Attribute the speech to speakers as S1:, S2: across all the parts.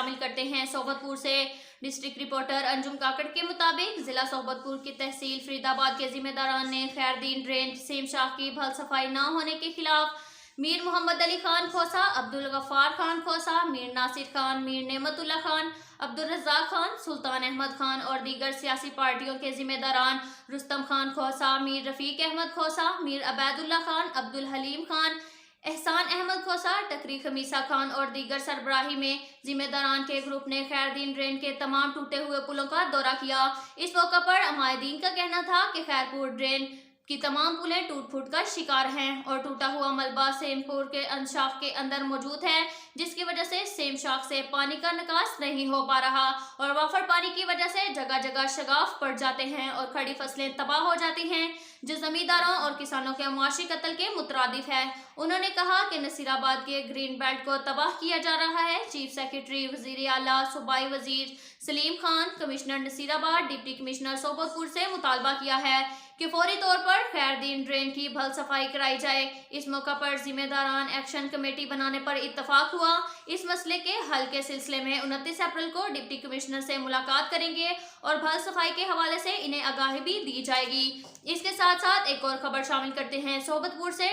S1: शामिल करते हैं। सोबतपुर से डिस्ट्रिक्ट रिपोर्टर अंजुम काकड़ के मुताबिक जिला सोबतपुर की तहसील फरीदाबाद के जिम्मेदारान ने खैरदीन ड्रेन सेम शाह की भल सफाई न होने के खिलाफ मीर मोहम्मद अली खान खोसा, अब्दुल गफ्फार खान खोसा, मीर नासिर खान, मीर नेमतुल्ला खान, अब्दुल रज़ाक खान, सुल्तान अहमद खान और दीगर सियासी पार्टियों के जिम्मेदारान रुस्तम खान खोसा, मीर रफीक अहमद खोसा, मीर अबैदुल्ला खान, अब्दुल हलीम खान, एहसान अहमद खोसा, टकरी खमीसा खान और दीगर सरबराही में जिम्मेदारान के ग्रुप ने खैरदीन ड्रेन के तमाम टूटे हुए पुलों का दौरा किया। इस मौका पर अमायदीन का कहना था कि खैरपुर ड्रेन की तमाम पुलें टूट फूट का शिकार हैं और टूटा हुआ मलबा सेमपुर के अंशाफ के अंदर मौजूद है, जिसकी वजह से सेम शाख से पानी का निकास नहीं हो पा रहा और वाफर पानी की वजह से जगह जगह शगाफ पड़ जाते हैं और खड़ी फसलें तबाह हो जाती हैं, जो जमींदारों और किसानों के मुआशी कत्ल के मुतरादिफ है। उन्होंने कहा कि नसीराबाद के ग्रीन बेल्ट को तबाह किया जा रहा है। चीफ सेक्रेटरी वजीर आला सूबाई वजीर Salim Khan, commissioner Nasirabad, deputy commissioner Sobatpur से मुतालबा किया है कि फौरी तौर पर खैरदीन ड्रेन की भल सफाई कराई जाए। इस मौका पर जिम्मेदारान एक्शन कमेटी बनाने पर इत्तफाक हुआ। इस मसले के हल के सिलसिले में 29 अप्रैल को डिप्टी कमिश्नर से मुलाकात करेंगे और भल सफाई के हवाले से इन्हें आगाही भी दी जाएगी। इसके साथ साथ एक और खबर शामिल करते हैं। सोबतपुर से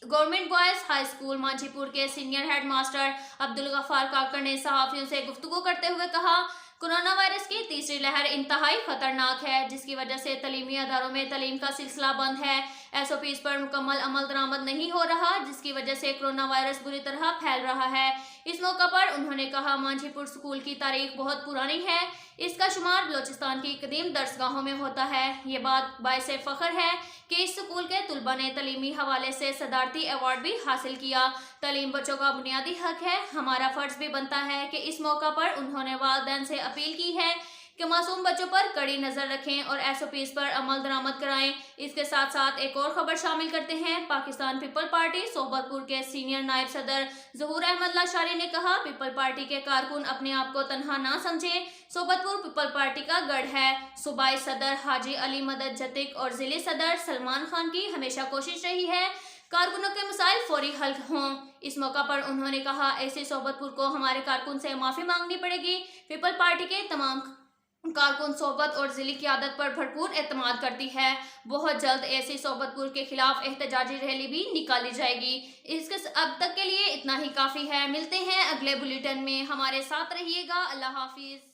S1: government boys high school Manjhipur के senior head master Abdul Gaffar Kakar ने सहाफियों से गुफ्तगू करते हुए कहा, कोरोना वायरस की तीसरी लहर इंतहाई खतरनाक है, जिसकी वजह से तलीमी अदारों में तलीम का सिलसिला बंद है। SOPs पर मुकम्मल अमल दरामद नहीं हो रहा, जिसकी वजह से कोरोना वायरस बुरी तरह फैल रहा है। इस मौका पर उन्होंने कहा, मांझीपुर स्कूल की तारीख बहुत पुरानी है। इसका शुमार बलोचिस्तान की कदीम दर्सगाहों में होता है। ये बात बाइसे फख्र है कि इस स्कूल के तुलबा ने तलीमी हवाले से सदारती अवार्ड भी हासिल किया। तलीम बच्चों का बुनियादी हक है। हमारा फर्ज भी बनता है कि इस मौका पर उन्होंने वालिदैन से अपील की है कि मासूम बच्चों पर कड़ी नजर रखें और SOPs पर अमल दरामद कराएं। इसके साथ साथ एक और खबर शामिल करते हैं। पाकिस्तान पीपल पार्टी सोबतपुर के सीनियर नायब सदर ज़हूर अहमद लाशारी ने कहा, पीपल पार्टी के कारकुन अपने आप को तनहा ना समझें। सोबतपुर पीपल पार्टी का गढ़ है। सूबाई सदर हाजी अली मदद जतिक और जिले सदर सलमान खान की हमेशा कोशिश रही है कारकुनों के मसाइल फौरी हल हों। इस मौका पर उन्होंने कहा, ऐसे सोबतपुर को हमारे कारकुन से माफी मांगनी पड़ेगी। पीपल पार्टी के तमाम कारकुन सोबत और जिले की आदत पर भरपूर एतमाद करती है। बहुत जल्द ऐसी सोबतपुर के खिलाफ एहतजाजी रैली भी निकाली जाएगी। इसके अब तक के लिए इतना ही काफी है। मिलते हैं अगले बुलेटिन में, हमारे साथ रहिएगा। अल्लाह हाफिज।